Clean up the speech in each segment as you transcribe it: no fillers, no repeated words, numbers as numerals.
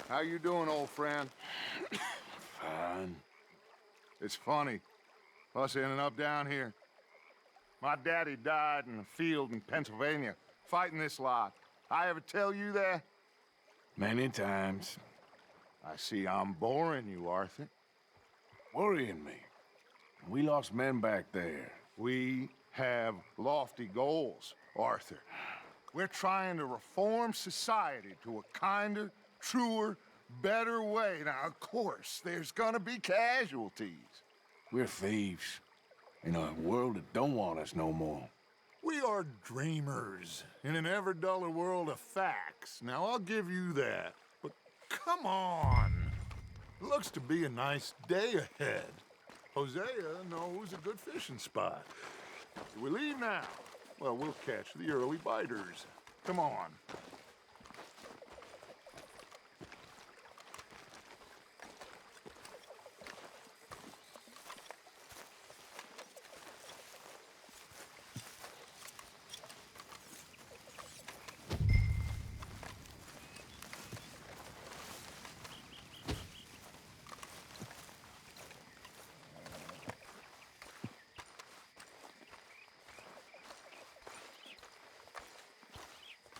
How you doing, old friend? Fine. It's funny, us ending up down here. My daddy died in a field in Pennsylvania, fighting this lot. I ever tell you that? Many times. I see I'm boring you, Arthur. Worrying me. We lost men back there. We have lofty goals, Arthur. We're trying to reform society to a kinder, truer, better way. Now, of course, there's gonna be casualties. We're thieves. In a world that don't want us no more. We are dreamers in an ever duller world of facts. Now, I'll give you that. But come on. It looks to be a nice day ahead. Hosea knows a good fishing spot. Do we leave now? Well, we'll catch the early biters. Come on.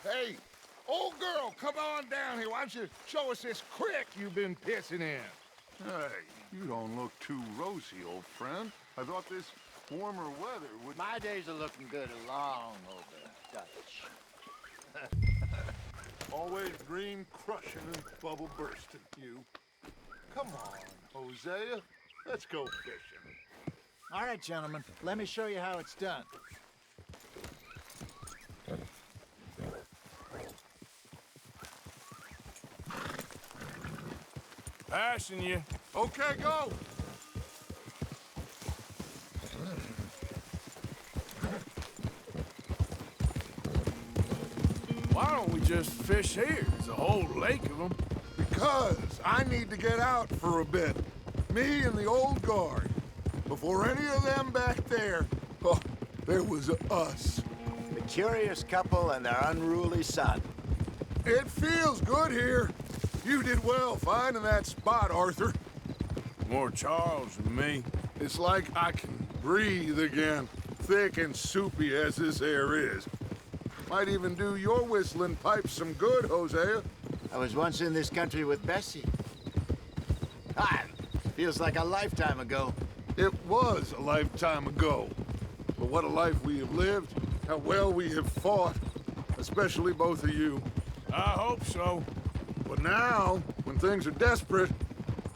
Hey, old girl, come on down here. Why don't you show us this creek you've been pissing in? Hey, you don't look too rosy, old friend. I thought this warmer weather would... My days are looking good along over Dutch. Always dream crushing and bubble bursting, you. Come on, Hosea. Let's go fishing. All right, gentlemen, let me show you how it's done. Passing you. Okay, go. Why don't we just fish here? There's a whole lake of them. Because I need to get out for a bit. Me and the old guard. Before any of them back there, oh, there was us. The curious couple and their unruly son. It feels good here. You did well finding that spot, Arthur. More Charles than me. It's like I can breathe again, thick and soupy as this air is. Might even do your whistling pipes some good, Hosea. I was once in this country with Bessie. Ah, feels like a lifetime ago. It was a lifetime ago. But what a life we have lived, how well we have fought, especially both of you. I hope so. But now, when things are desperate,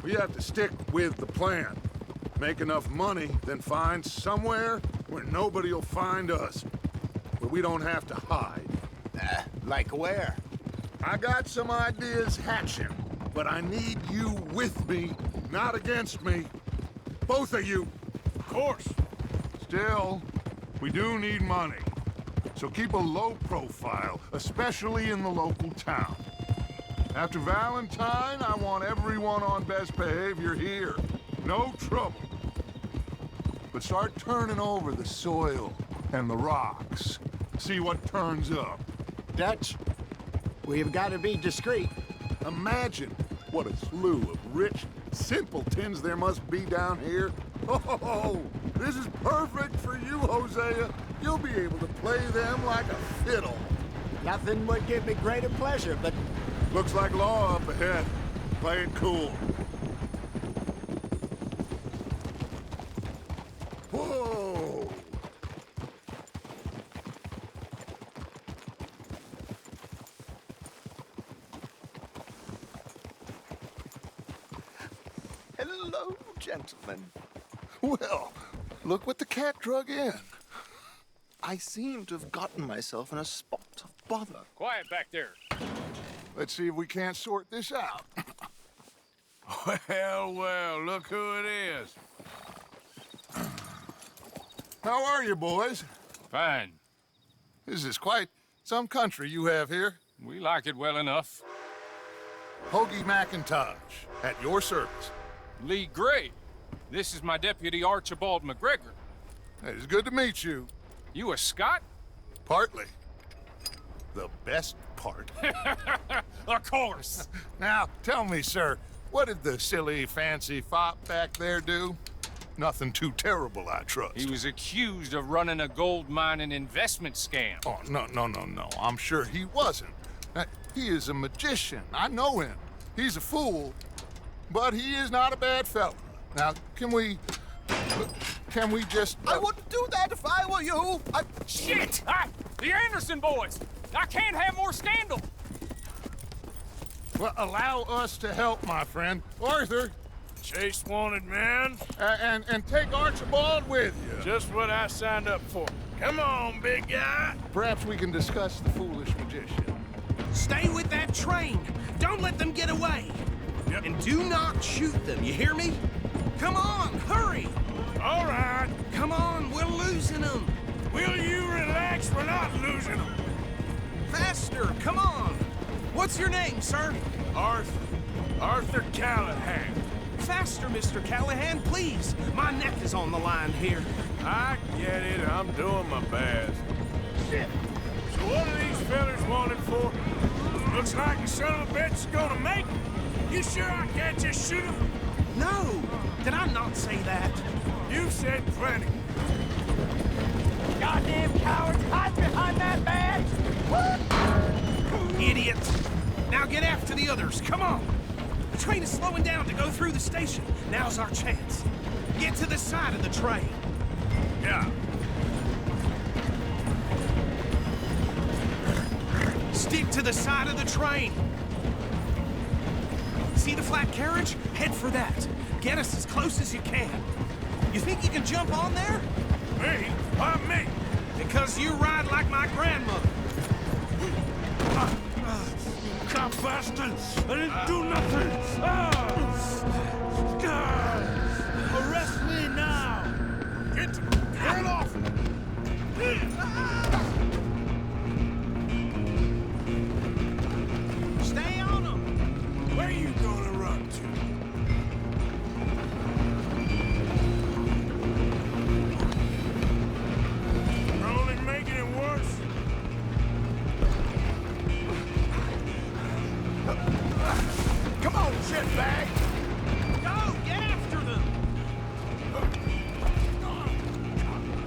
we have to stick with the plan. Make enough money, then find somewhere where nobody will find us. Where we don't have to hide. Like where? I got some ideas hatching, but I need you with me, not against me. Both of you. Of course. Still, we do need money. So keep a low profile, especially in the local town. After Valentine, I want everyone on best behavior here. No trouble. But start turning over the soil and the rocks. See what turns up. Dutch, we've got to be discreet. Imagine what a slew of rich simpletons there must be down here. Oh, this is perfect for you, Hosea. You'll be able to play them like a fiddle. Nothing would give me greater pleasure, but... Looks like law up ahead. Play it cool. Whoa! Hello, gentlemen. Well, look what the cat drug in. I seem to have gotten myself in a spot of bother. Quiet back there. Let's see if we can't sort this out. Well, look who it is. How are you, boys? Fine. This is quite some country you have here. We like it well enough. Hoagie McIntosh, at your service. Lee Gray. This is my deputy Archibald McGregor. It's good to meet you. You a Scot? Partly. The best part. Of course. Now, tell me, sir, what did the silly, fancy fop back there do? Nothing too terrible, I trust. He was accused of running a gold mining investment scam. Oh, no. I'm sure he wasn't. He is a magician. I know him. He's a fool, but he is not a bad fellow. Now, can we just... I wouldn't do that if I were you. Shit! The Anderson boys! I can't have more scandal! Well, allow us to help, my friend. Arthur, Chase wanted man. and take Archibald with you. Just what I signed up for. Come on, big guy. Perhaps we can discuss the foolish magician. Stay with that train. Don't let them get away. Yep. And do not shoot them, you hear me? Come on, hurry! All right. Come on, we're losing them. Will you relax? We're not losing them. Faster, come on. What's your name, sir? Arthur Callahan. Faster, Mr. Callahan, please. My neck is on the line here. I get it. I'm doing my best. Shit. So what are these fellas wanted for? Looks like the son of a bitch is gonna make it. You sure I can't just shoot him? No, did I not say that? You said plenty. Goddamn cowards, hide behind that badge! Idiots! Now get after the others, come on! The train is slowing down to go through the station. Now's our chance. Get to the side of the train. Yeah. Stick to the side of the train. See the flat carriage? Head for that. Get us as close as you can. You think you can jump on there? Me? Why me? Because you ride like my grandmother. Cop bastard! I didn't do nothing! Arrest me now! Get off! Stay on them! Where you gonna run to? You're only making it worse. Come on, shitbag! Go! Get after them!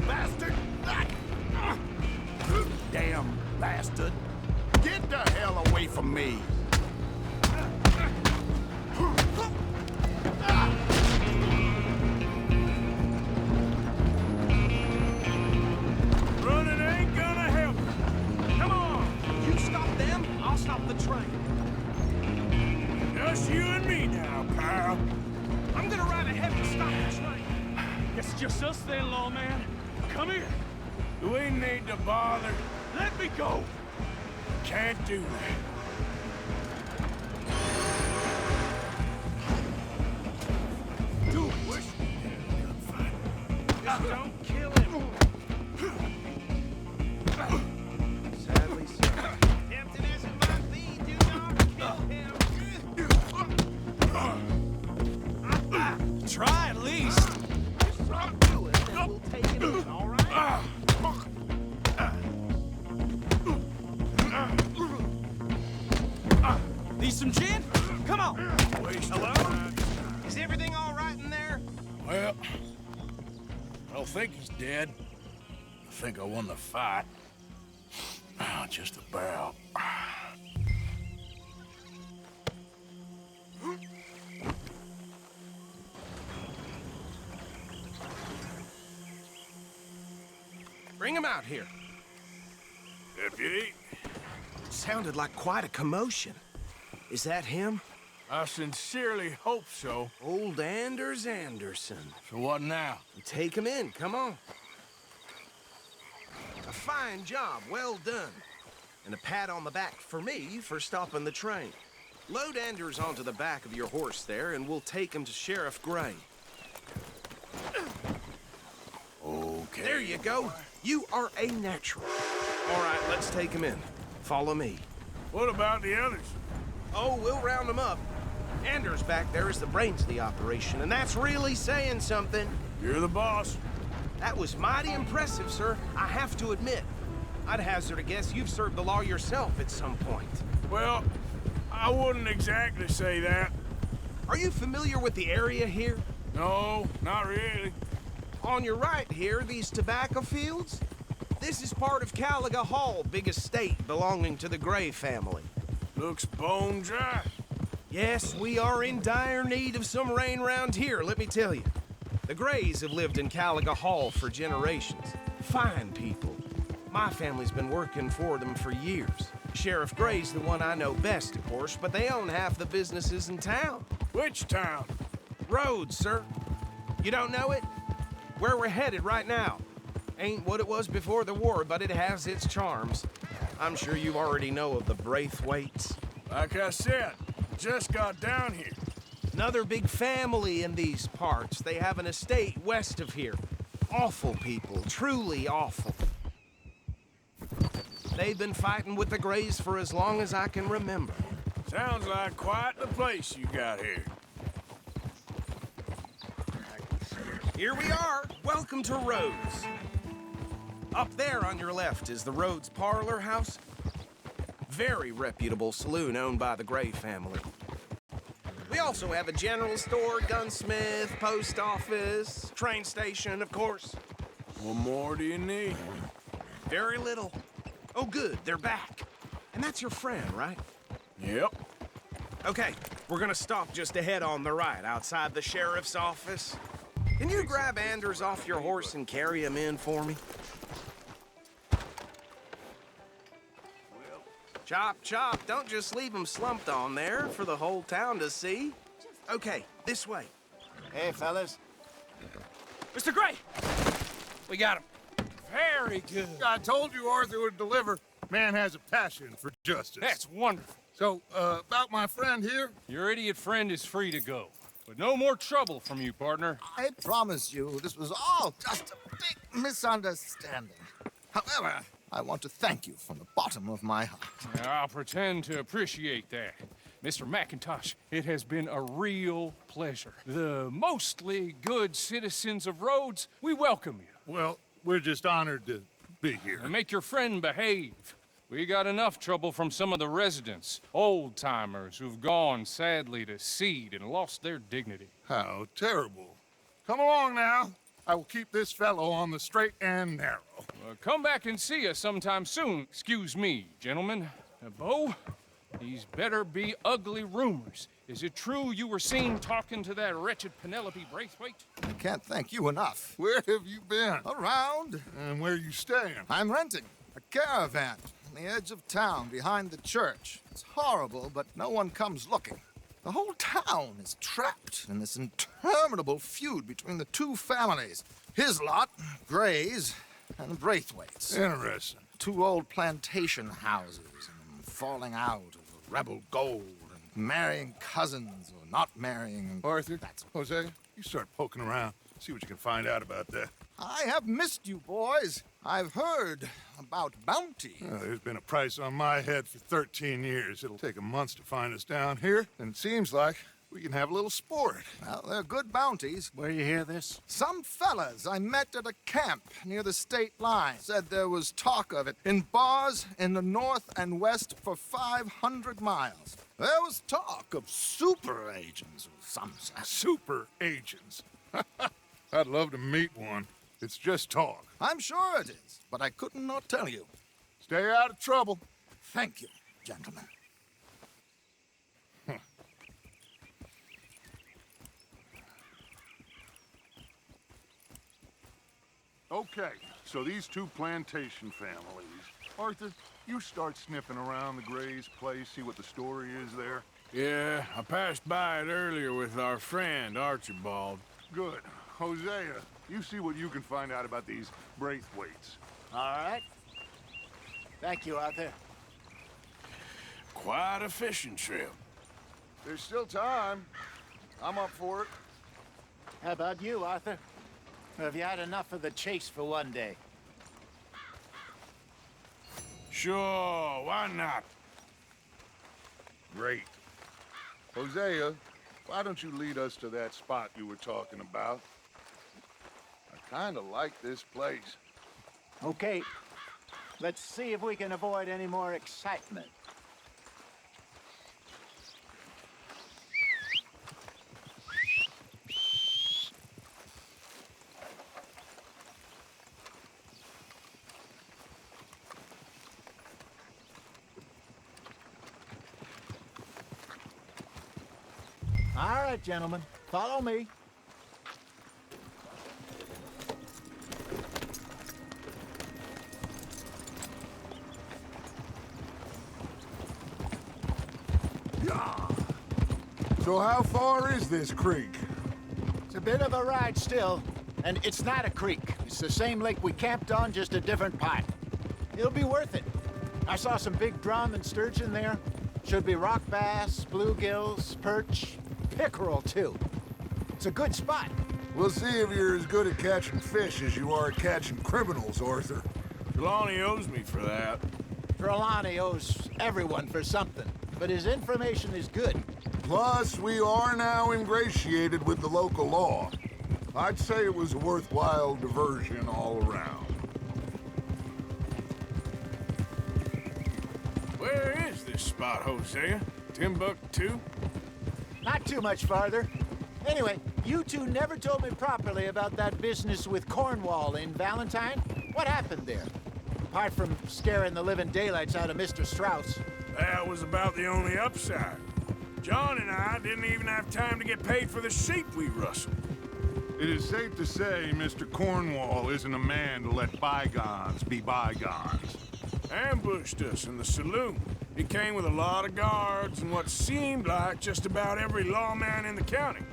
Bastard! Damn bastard! Get the hell away from me! Running ain't gonna help. Come on! You stop them, I'll stop the train. Just you and me now, pal. I'm gonna ride ahead and stop the train. It's just us then, lawman. Come here. Do we need to bother? Let me go. Can't do that. Do it! Just don't kill him. Sadly so. Tempting as it might be, do not kill him. Try at least. Just do it, then we'll take it in, all right? Need some gin? Come on. Hello? Is everything all right in there? Well, I don't think he's dead. I think I won the fight. Just about. Bring him out here. Deputy, Sounded like quite a commotion. Is that him? I sincerely hope so. Old Anders Anderson. So what now? Take him in, come on. A fine job, well done. And a pat on the back for me for stopping the train. Load Anders onto the back of your horse there, and we'll take him to Sheriff Gray. Okay. There you go. You are a natural. All right, let's take him in. Follow me. What about the others? Oh, we'll round them up. Anders back there is the brains of the operation, and that's really saying something. You're the boss. That was mighty impressive, sir. I have to admit. I'd hazard a guess you've served the law yourself at some point. Well, I wouldn't exactly say that. Are you familiar with the area here? No, not really. On your right here, these tobacco fields? This is part of Caliga Hall, big estate belonging to the Gray family. Looks bone dry. Yes, we are in dire need of some rain round here, let me tell you. The Grays have lived in Caliga Hall for generations. Fine people. My family's been working for them for years. Sheriff Gray's the one I know best, of course, but they own half the businesses in town. Which town? Rhodes, sir. You don't know it? Where we're headed right now. Ain't what it was before the war, but it has its charms. I'm sure you already know of the Braithwaites. Like I said, just got down here. Another big family in these parts. They have an estate west of here. Awful people, truly awful. They've been fighting with the Grays for as long as I can remember. Sounds like quite the place you got here. Here we are. Welcome to Rhodes. Up there on your left is the Rhodes Parlor House. Very reputable saloon owned by the Gray family. We also have a general store, gunsmith, post office, train station, of course. What more do you need? Very little. Oh, good, they're back. And that's your friend, right? Yep. Okay, we're gonna stop just ahead on the right, outside the sheriff's office. Can you grab Anders off your horse and carry him in for me? Chop, chop, don't just leave him slumped on there for the whole town to see. Okay, this way. Hey, fellas. Mr. Gray! We got him. Very good. I told you Arthur would deliver. Man has a passion for justice. That's wonderful. So, about my friend here? Your idiot friend is free to go. But no more trouble from you, partner. I promise you, this was all just a big misunderstanding. However, I want to thank you from the bottom of my heart. I'll pretend to appreciate that. Mr. McIntosh, it has been a real pleasure. The mostly good citizens of Rhodes, we welcome you. Well, we're just honored to be here. And make your friend behave. We got enough trouble from some of the residents, old-timers who've gone, sadly, to seed and lost their dignity. How terrible. Come along now. I will keep this fellow on the straight and narrow. Come back and see us sometime soon. Excuse me, gentlemen. Bo, these better be ugly rumors. Is it true you were seen talking to that wretched Penelope Braithwaite? I can't thank you enough. Where have you been? Around, And where you staying? I'm renting a caravan on the edge of town behind the church. It's horrible, but no one comes looking. The whole town is trapped in this interminable feud between the two families. His lot, Gray's, and the Braithwaites. Interesting. Two old plantation houses, and falling out of rebel gold, and marrying cousins or not marrying. Arthur, Jose, you start poking around. See what you can find out about that. I have missed you, boys. I've heard about bounty. There's been a price on my head for 13 years. It'll take a month to find us down here, and it seems like we can have a little sport. Well, they're good bounties. Where you hear this? Some fellas I met at a camp near the state line said there was talk of it in bars in the north and west for 500 miles. There was talk of super agents of some sort. Super agents. I'd love to meet one. It's just talk. I'm sure it is, but I couldn't not tell you. Stay out of trouble. Thank you, gentlemen. Okay, so these two plantation families. Arthur, you start sniffing around the Gray's place, see what the story is there. Yeah, I passed by it earlier with our friend, Archibald. Good. Hosea, you see what you can find out about these Braithwaites. All right. Thank you, Arthur. Quite a fishing trip. There's still time. I'm up for it. How about you, Arthur? Have you had enough of the chase for one day? Sure, why not? Great. Hosea, why don't you lead us to that spot you were talking about? I kind of like this place. Okay. Let's see if we can avoid any more excitement. All right, gentlemen. Follow me. So how far is this creek? It's a bit of a ride still, and it's not a creek. It's the same lake we camped on, just a different part. It'll be worth it. I saw some big drum and sturgeon there. Should be rock bass, bluegills, perch, pickerel too. It's a good spot. We'll see if you're as good at catching fish as you are at catching criminals, Arthur. Trelawney owes me for that. Trelawney owes everyone for something, but his information is good. Plus, we are now ingratiated with the local law. I'd say it was a worthwhile diversion all around. Where is this spot, Hosea? Timbuktu? Not too much farther. Anyway, you two never told me properly about that business with Cornwall in Valentine. What happened there? Apart from scaring the living daylights out of Mr. Strauss. That was about the only upside. John and I didn't even have time to get paid for the sheep we rustled. It is safe to say Mr. Cornwall isn't a man to let bygones be bygones. Ambushed us in the saloon. He came with a lot of guards and what seemed like just about every lawman in the county.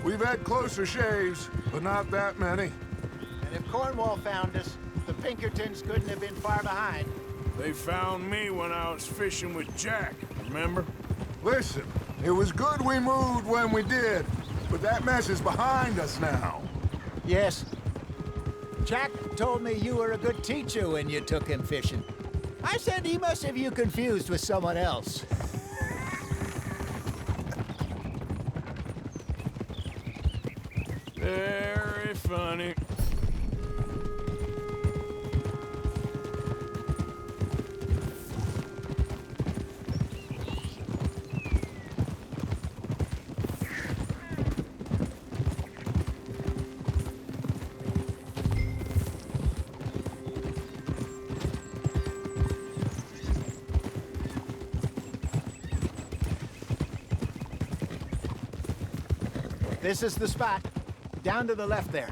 We've had closer shaves, but not that many. And if Cornwall found us, the Pinkertons couldn't have been far behind. They found me when I was fishing with Jack, remember? Listen, it was good we moved when we did, but that mess is behind us now. Yes. Jack told me you were a good teacher when you took him fishing. I said he must have you confused with someone else. Very funny. This is the spot. Down to the left there.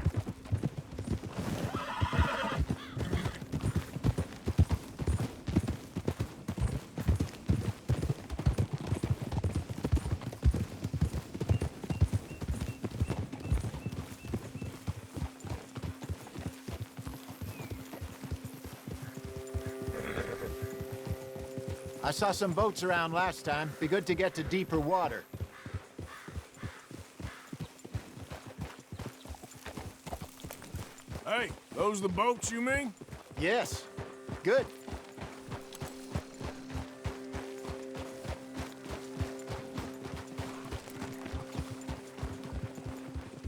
I saw some boats around last time. Be good to get to deeper water. Hey, those the boats you mean? Yes. Good.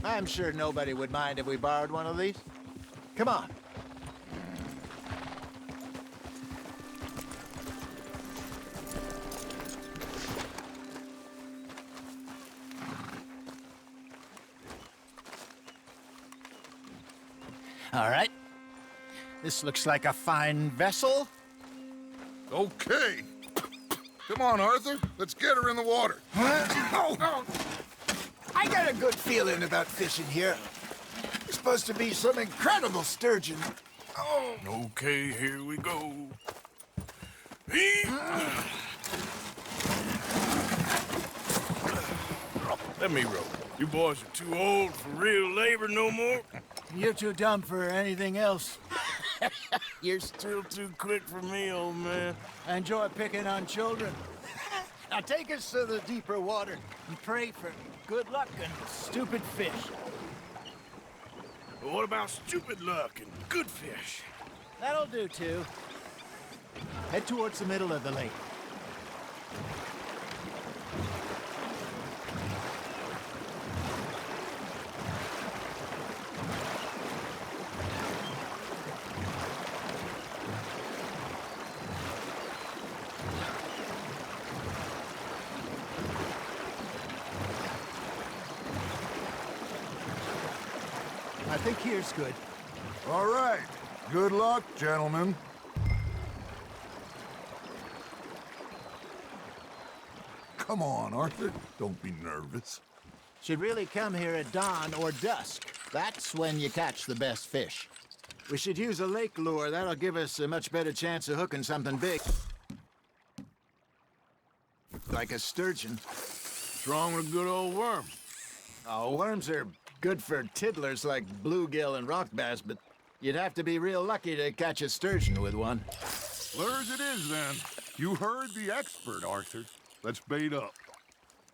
I'm sure nobody would mind if we borrowed one of these. Come on. All right. This looks like a fine vessel. Okay. Come on, Arthur. Let's get her in the water. I got a good feeling about fishing here. There's supposed to be some incredible sturgeon. Oh. Okay, here we go. Let me row. You boys are too old for real labor no more. You're too dumb for anything else. You're still too quick for me, old man. I enjoy picking on children. Now take us to the deeper water and pray for good luck and stupid fish. But what about stupid luck and good fish? That'll do, too. Head towards the middle of the lake. I think here's good. All right. Good luck, gentlemen. Come on, Arthur. Don't be nervous. Should really come here at dawn or dusk. That's when you catch the best fish. We should use a lake lure. That'll give us a much better chance of hooking something big. Like a sturgeon. What's wrong with a good old worm? Oh, worms are good for tiddlers like bluegill and rock bass, but you'd have to be real lucky to catch a sturgeon with one. Lures it is, then. You heard the expert, Arthur. Let's bait up.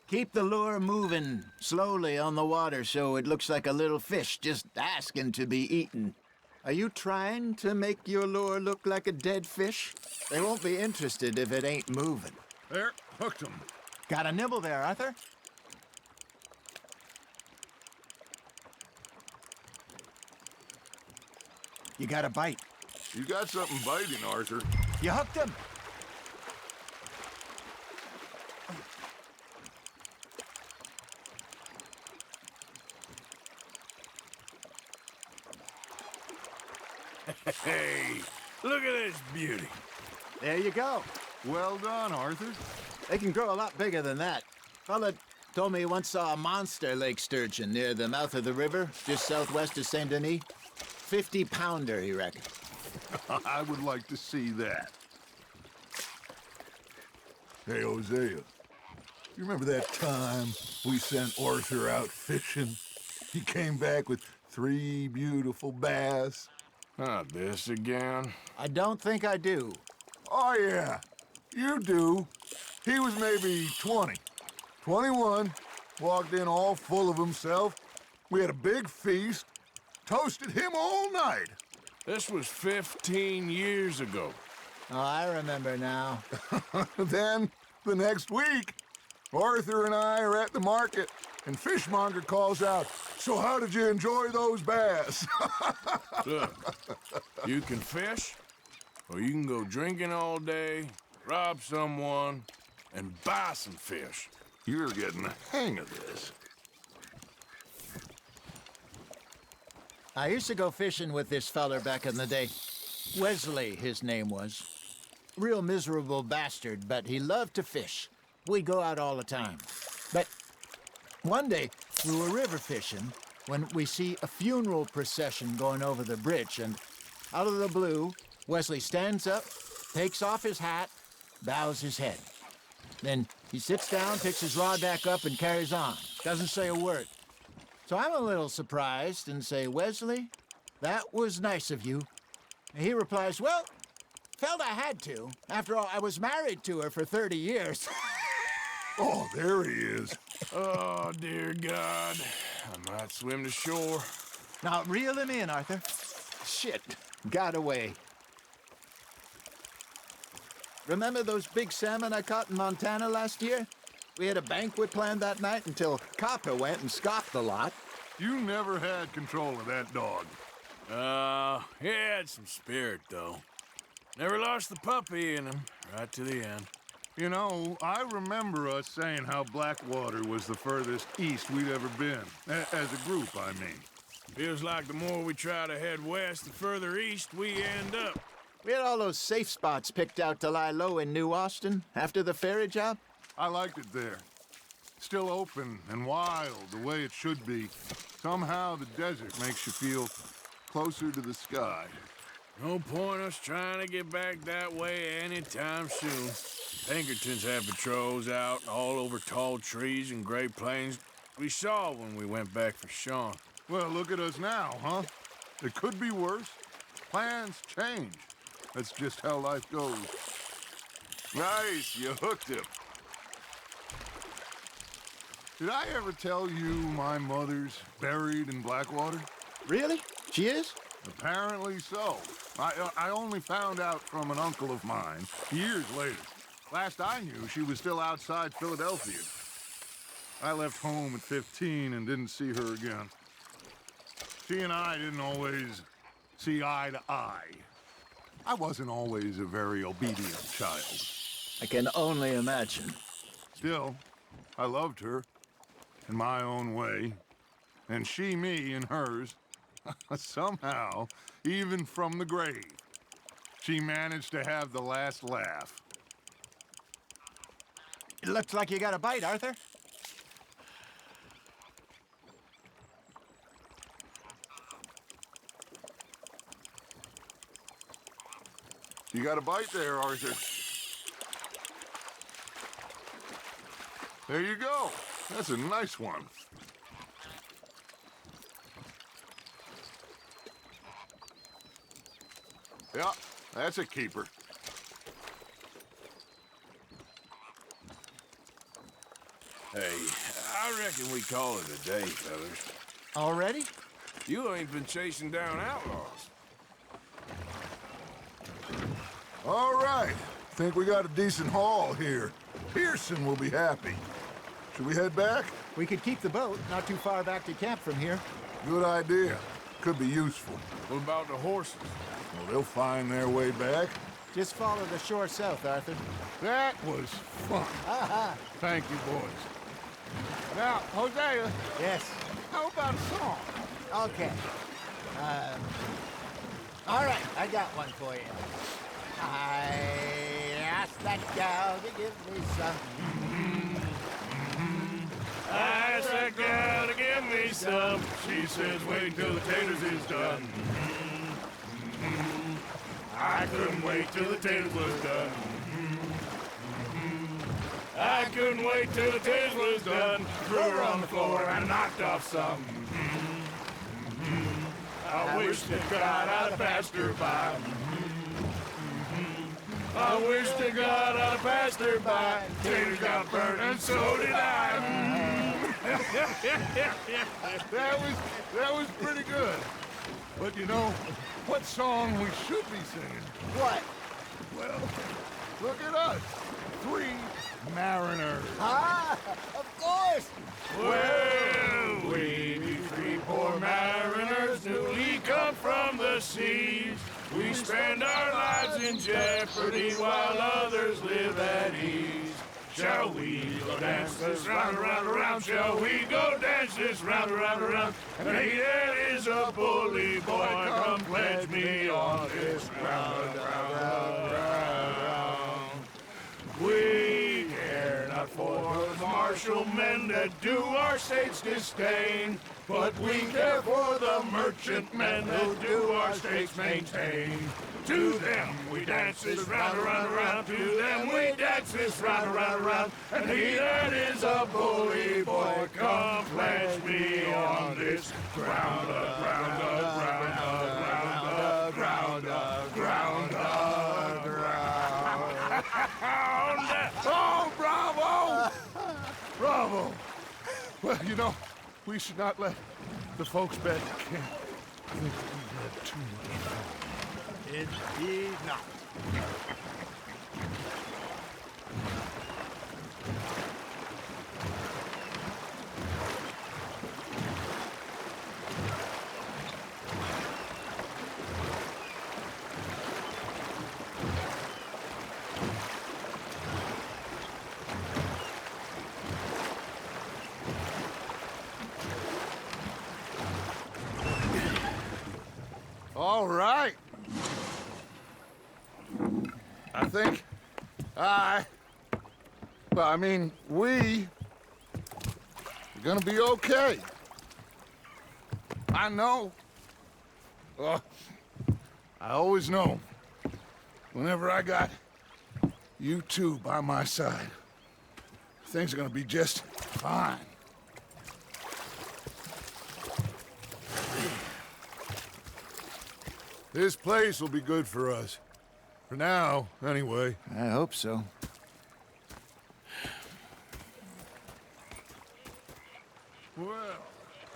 Keep the lure moving slowly on the water so it looks like a little fish just asking to be eaten. Are you trying to make your lure look like a dead fish? They won't be interested if it ain't moving. There, hooked him. Got a nibble there, Arthur? You got a bite. You got something biting, Arthur. You hooked him. Hey, look at this beauty. There you go. Well done, Arthur. They can grow a lot bigger than that. Fella told me he once saw a monster lake sturgeon near the mouth of the river, just southwest of Saint Denis. 50-pounder, he reckoned. I would like to see that. Hey, Hosea. You remember that time we sent Arthur out fishing? He came back with 3 beautiful bass. Not this again. I don't think I do. Oh, yeah. You do. He was maybe 20. 21. Walked in all full of himself. We had a big feast. Toasted him all night. This was 15 years ago. Oh, I remember now. Then, the next week, Arthur and I are at the market, and Fishmonger calls out, "So how did you enjoy those bass?" Look, you can fish, or you can go drinking all day, rob someone, and buy some fish. You're getting the hang of this. I used to go fishing with this feller back in the day. Wesley, his name was. Real miserable bastard, but he loved to fish. We'd go out all the time. But one day, we were river fishing when we see a funeral procession going over the bridge, and out of the blue, Wesley stands up, takes off his hat, bows his head. Then he sits down, picks his rod back up, and carries on. Doesn't say a word. So I'm a little surprised and say, "Wesley, that was nice of you." And he replies, "Well, felt I had to. After all, I was married to her for 30 years. Oh, there he is. Oh, dear God. I might swim to shore. Now, reel him in, Arthur. Shit, got away. Remember those big salmon I caught in Montana last year? We had a banquet planned that night until Copper went and scoffed the lot. You never had control of that dog. He had some spirit, though. Never lost the puppy in him, right to the end. You know, I remember us saying how Blackwater was the furthest east we'd ever been. As a group, I mean. Feels like the more we try to head west, the further east we end up. We had all those safe spots picked out to lie low in New Austin after the ferry job. I liked it there. Still open and wild, the way it should be. Somehow the desert makes you feel closer to the sky. No point us trying to get back that way anytime soon. Pinkertons have patrols out all over tall trees and Great Plains. We saw when we went back for Sean. Well, look at us now, huh? It could be worse. Plans change. That's just how life goes. Nice, you hooked him. Did I ever tell you my mother's buried in Blackwater? Really? She is? Apparently so. I only found out from an uncle of mine years later. Last I knew, she was still outside Philadelphia. I left home at 15 and didn't see her again. She and I didn't always see eye to eye. I wasn't always a very obedient child. I can only imagine. Still, I loved her in my own way, and she me in hers. Somehow, even from the grave, she managed to have the last laugh. It looks like you got a bite, Arthur. You got a bite there, Arthur. There you go. That's a nice one. Yeah, that's a keeper. Hey, I reckon we call it a day, fellas. Already? You ain't been chasing down outlaws. All right. Think we got a decent haul here. Pearson will be happy. Should we head back? We could keep the boat not too far back to camp from here. Good idea. Could be useful. What about the horses? Well, they'll find their way back. Just follow the shore south, Arthur. That was fun. Thank you, boys. Now, Hosea, Yes. how about a song? Okay. All right, I got one for you. I asked that gal to give me some. I asked that gal to give me some. She says, wait till the taters is done. I couldn't wait till the taters was done. I couldn't wait till the taters was done. Threw her on the floor and knocked off some. I wish to God I'd passed her by. I wish to God I'd passed her by. Taters got burnt and so did I. That was pretty good. But you know, what song we should be singing? What? Well, look at us. 3 mariners. Ah, of course. Well, we be 3 poor mariners newly come from the seas. We spend our lives in jeopardy while others live at ease. Shall we go dance this round, around, around? Shall we go dance this round, around, around? And he that is a bully boy, come pledge me on this ground, ground. We care not for the martial men that do our state's disdain, but we care for the merchant men that do our state's maintain. To them we dance this round, around, around. To them we dance this round, around, around. And he that is a bully boy, come pledge me on this ground, ground, ground, ground, ground, ground, ground. Oh, bravo! Bravo! Well, you know, we should not let the folks back at camp think we've had too much fun. Indeed not. All right. I think we're gonna be okay. I know. I always know. Whenever I got you two by my side, things are gonna be just fine. This place will be good for us. For now, anyway. I hope so. Well,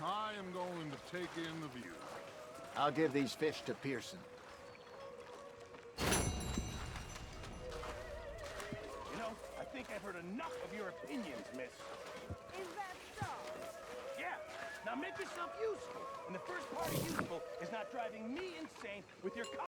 I am going to take in the view. I'll give these fish to Pearson. You know, I think I've heard enough of your opinions, miss. Is that so? Yeah, now make yourself useful. And the first part of useful is not driving me insane with your